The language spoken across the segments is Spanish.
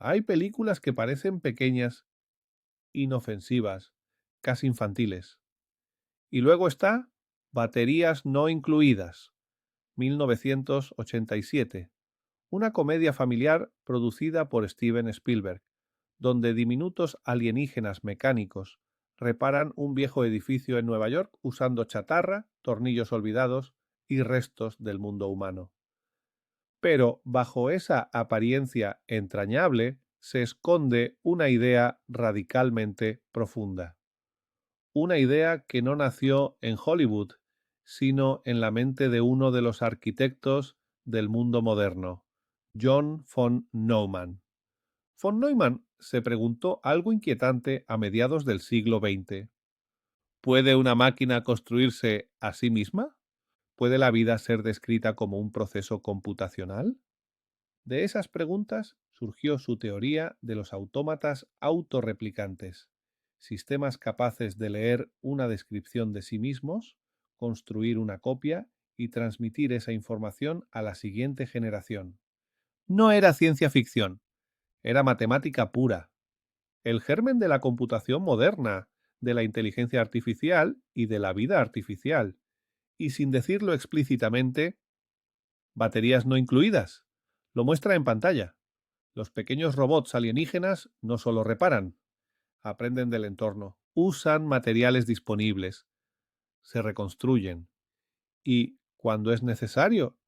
Hay películas que parecen pequeñas, inofensivas, casi infantiles. Y luego está Baterías no incluidas, 1987, una comedia familiar producida por Steven Spielberg, donde diminutos alienígenas mecánicos reparan un viejo edificio en Nueva York usando chatarra, tornillos olvidados y restos del mundo humano. Pero bajo esa apariencia entrañable se esconde una idea radicalmente profunda. Una idea que no nació en Hollywood, sino en la mente de uno de los arquitectos del mundo moderno, John von Neumann. Von Neumann se preguntó algo inquietante a mediados del siglo XX. ¿Puede una máquina construirse a sí misma? ¿Puede la vida ser descrita como un proceso computacional? De esas preguntas surgió su teoría de los autómatas autorreplicantes, sistemas capaces de leer una descripción de sí mismos, construir una copia y transmitir esa información a la siguiente generación. No era ciencia ficción, era matemática pura, el germen de la computación moderna, de la inteligencia artificial y de la vida artificial, y sin decirlo explícitamente, baterías no incluidas. Lo muestra en pantalla. Los pequeños robots alienígenas no solo reparan, aprenden del entorno, usan materiales disponibles, se reconstruyen y, cuando es necesario,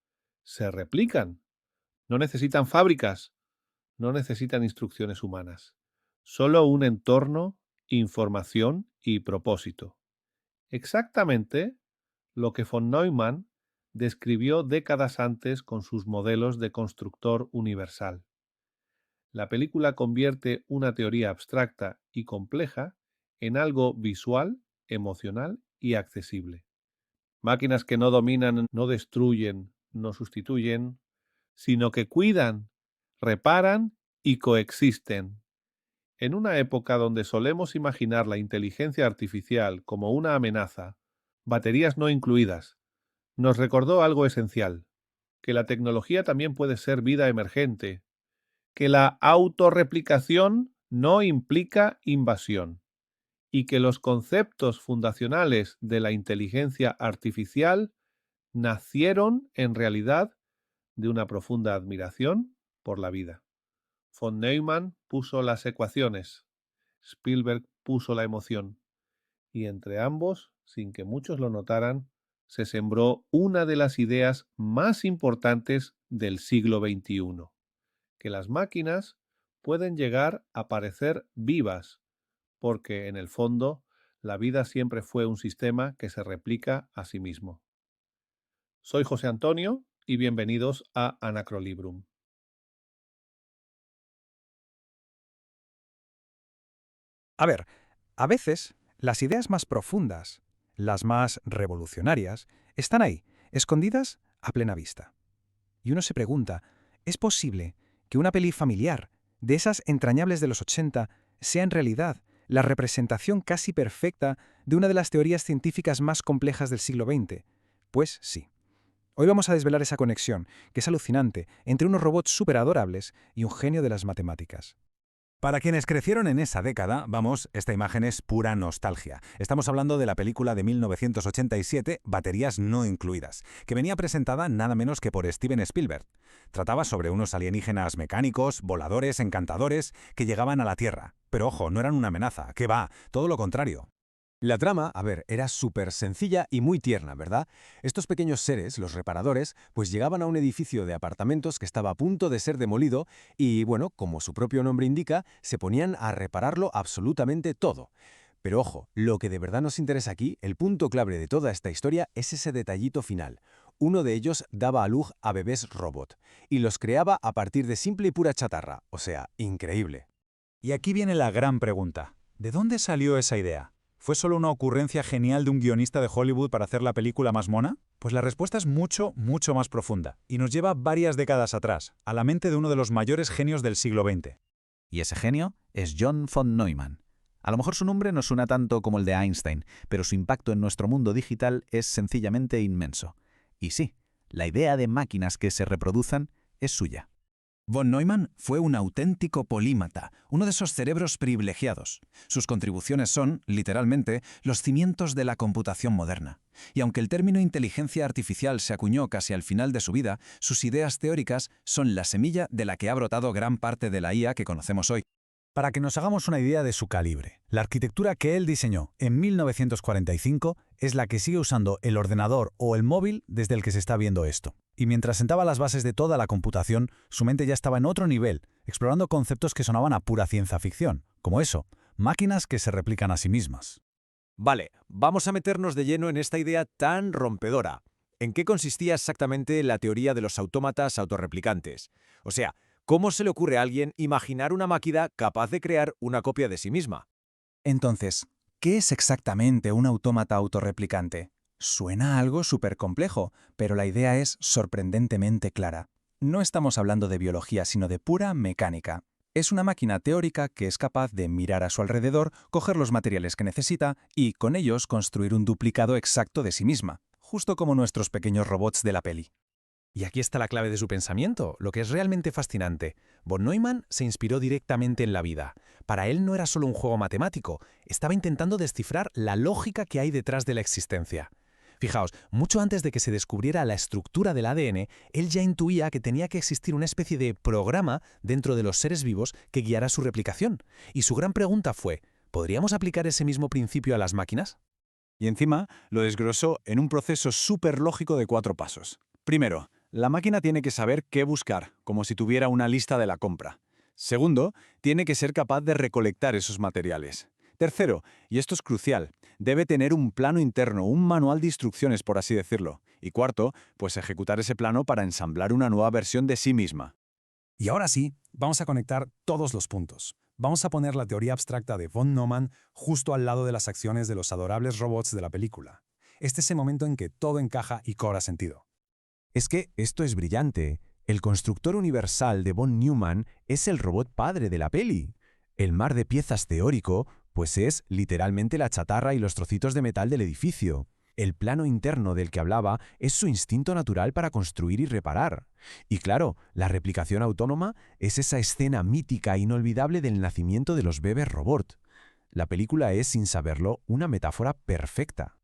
se replican. No necesitan fábricas, no necesitan instrucciones humanas. Solo un entorno, información y propósito. Exactamente lo que von Neumann describió décadas antes con sus modelos de constructor universal. La película convierte una teoría abstracta y compleja en algo visual, emocional y accesible. Máquinas que no dominan, no destruyen, no sustituyen, sino que cuidan, reparan y coexisten. En una época donde solemos imaginar la inteligencia artificial como una amenaza, baterías no incluidas, nos recordó algo esencial, que la tecnología también puede ser vida emergente, que la autorreplicación no implica invasión y que los conceptos fundacionales de la inteligencia artificial nacieron en realidad de una profunda admiración por la vida. Von Neumann puso las ecuaciones, Spielberg puso la emoción, y entre ambos, sin que muchos lo notaran, se sembró una de las ideas más importantes del siglo XXI, que las máquinas pueden llegar a parecer vivas, porque en el fondo la vida siempre fue un sistema que se replica a sí mismo. Soy José Antonio y bienvenidos a Anacrolibrum. A ver, a veces las ideas más profundas, las más revolucionarias, están ahí, escondidas a plena vista. Y uno se pregunta, ¿es posible que una peli familiar, de esas entrañables de los 80, sea en realidad la representación casi perfecta de una de las teorías científicas más complejas del siglo XX? Pues sí. Hoy vamos a desvelar esa conexión, que es alucinante, entre unos robots súper adorables y un genio de las matemáticas. Para quienes crecieron en esa década, vamos, esta imagen es pura nostalgia. Estamos hablando de la película de 1987, Baterías no incluidas, que venía presentada nada menos que por Steven Spielberg. Trataba sobre unos alienígenas mecánicos, voladores, encantadores, que llegaban a la Tierra. Pero ojo, no eran una amenaza, ¿qué va? Todo lo contrario. La trama, a ver, era súper sencilla y muy tierna, ¿verdad? Estos pequeños seres, los reparadores, pues llegaban a un edificio de apartamentos que estaba a punto de ser demolido y, bueno, como su propio nombre indica, se ponían a repararlo absolutamente todo. Pero ojo, lo que de verdad nos interesa aquí, el punto clave de toda esta historia, es ese detallito final. Uno de ellos daba a luz a bebés robot y los creaba a partir de simple y pura chatarra, o sea, increíble. Y aquí viene la gran pregunta. ¿De dónde salió esa idea? ¿Fue solo una ocurrencia genial de un guionista de Hollywood para hacer la película más mona? Pues la respuesta es mucho, mucho más profunda, y nos lleva varias décadas atrás, a la mente de uno de los mayores genios del siglo XX. Y ese genio es John von Neumann. A lo mejor su nombre no suena tanto como el de Einstein, pero su impacto en nuestro mundo digital es sencillamente inmenso. Y sí, la idea de máquinas que se reproduzcan es suya. Von Neumann fue un auténtico polímata, uno de esos cerebros privilegiados. Sus contribuciones son, literalmente, los cimientos de la computación moderna. Y aunque el término inteligencia artificial se acuñó casi al final de su vida, sus ideas teóricas son la semilla de la que ha brotado gran parte de la IA que conocemos hoy. Para que nos hagamos una idea de su calibre, la arquitectura que él diseñó en 1945 es la que sigue usando el ordenador o el móvil desde el que se está viendo esto. Y mientras sentaba las bases de toda la computación, su mente ya estaba en otro nivel, explorando conceptos que sonaban a pura ciencia ficción, como eso, máquinas que se replican a sí mismas. Vale, vamos a meternos de lleno en esta idea tan rompedora. ¿En qué consistía exactamente la teoría de los autómatas autorreplicantes? O sea, ¿cómo se le ocurre a alguien imaginar una máquina capaz de crear una copia de sí misma? Entonces, ¿qué es exactamente un autómata autorreplicante? Suena a algo súper complejo, pero la idea es sorprendentemente clara. No estamos hablando de biología, sino de pura mecánica. Es una máquina teórica que es capaz de mirar a su alrededor, coger los materiales que necesita y, con ellos, construir un duplicado exacto de sí misma, justo como nuestros pequeños robots de la peli. Y aquí está la clave de su pensamiento, lo que es realmente fascinante. Von Neumann se inspiró directamente en la vida. Para él no era solo un juego matemático, estaba intentando descifrar la lógica que hay detrás de la existencia. Fijaos, mucho antes de que se descubriera la estructura del ADN, él ya intuía que tenía que existir una especie de programa dentro de los seres vivos que guiara su replicación. Y su gran pregunta fue, ¿podríamos aplicar ese mismo principio a las máquinas? Y encima lo desglosó en un proceso súper lógico de 4 pasos. Primero, la máquina tiene que saber qué buscar, como si tuviera una lista de la compra. Segundo, tiene que ser capaz de recolectar esos materiales. Tercero, y esto es crucial, debe tener un plano interno, un manual de instrucciones, por así decirlo. Y cuarto, pues ejecutar ese plano para ensamblar una nueva versión de sí misma. Y ahora sí, vamos a conectar todos los puntos. Vamos a poner la teoría abstracta de von Neumann justo al lado de las acciones de los adorables robots de la película. Este es el momento en que todo encaja y cobra sentido. Es que esto es brillante. El constructor universal de von Neumann es el robot padre de la peli. El mar de piezas teórico, pues es literalmente la chatarra y los trocitos de metal del edificio. El plano interno del que hablaba es su instinto natural para construir y reparar. Y claro, la replicación autónoma es esa escena mítica e inolvidable del nacimiento de los bebés robot. La película es, sin saberlo, una metáfora perfecta.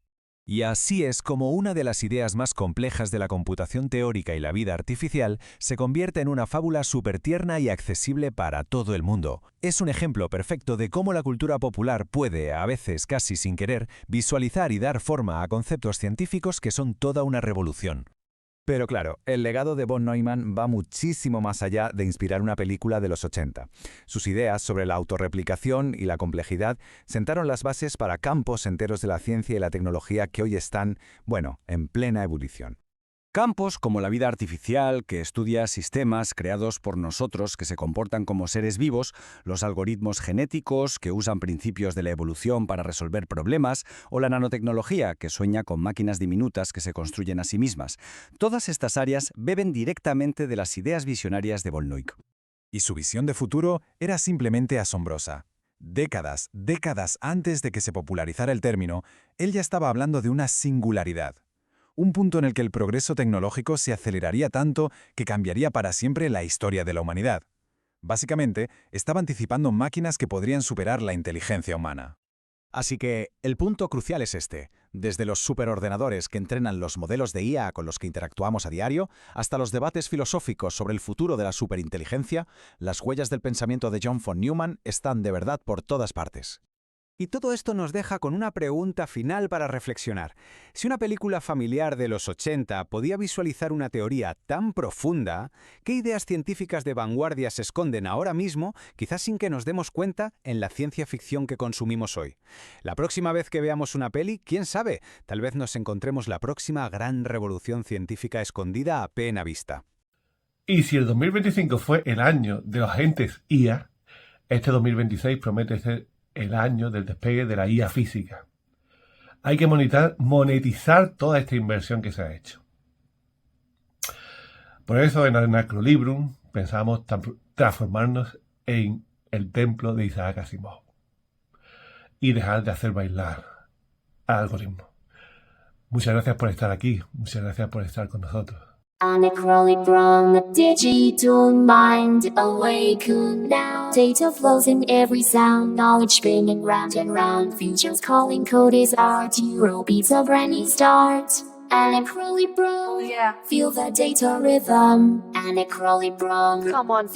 Y así es como una de las ideas más complejas de la computación teórica y la vida artificial se convierte en una fábula súper tierna y accesible para todo el mundo. Es un ejemplo perfecto de cómo la cultura popular puede, a veces casi sin querer, visualizar y dar forma a conceptos científicos que son toda una revolución. Pero claro, el legado de von Neumann va muchísimo más allá de inspirar una película de los 80. Sus ideas sobre la autorreplicación y la complejidad sentaron las bases para campos enteros de la ciencia y la tecnología que hoy están, bueno, en plena ebullición. Campos como la vida artificial, que estudia sistemas creados por nosotros que se comportan como seres vivos, los algoritmos genéticos, que usan principios de la evolución para resolver problemas, o la nanotecnología, que sueña con máquinas diminutas que se construyen a sí mismas. Todas estas áreas beben directamente de las ideas visionarias de von Neumann. Y su visión de futuro era simplemente asombrosa. Décadas antes de que se popularizara el término, él ya estaba hablando de una singularidad. Un punto en el que el progreso tecnológico se aceleraría tanto que cambiaría para siempre la historia de la humanidad. Básicamente, estaba anticipando máquinas que podrían superar la inteligencia humana. Así que el punto crucial es este. Desde los superordenadores que entrenan los modelos de IA con los que interactuamos a diario, hasta los debates filosóficos sobre el futuro de la superinteligencia, las huellas del pensamiento de John von Neumann están de verdad por todas partes. Y todo esto nos deja con una pregunta final para reflexionar. Si una película familiar de los 80 podía visualizar una teoría tan profunda, ¿qué ideas científicas de vanguardia se esconden ahora mismo, quizás sin que nos demos cuenta, en la ciencia ficción que consumimos hoy? La próxima vez que veamos una peli, quién sabe, tal vez nos encontremos la próxima gran revolución científica escondida a plena vista. Y si el 2025 fue el año de los agentes IA, este 2026 promete ser el año del despegue de la IA física. Hay que monetizar toda esta inversión que se ha hecho. Por eso en Anacrolibrum pensamos transformarnos en el templo de Isaac Asimov y dejar de hacer bailar al algoritmo. Muchas gracias por estar aquí, muchas gracias por estar con nosotros. Anequilibrium, digital mind, awaken now. Data flows in every sound, knowledge spinning round and round. Futures calling, code is art, Euro beats a brand new start. Anequilibrium, yeah. Feel the data rhythm. Anequilibrium, come on.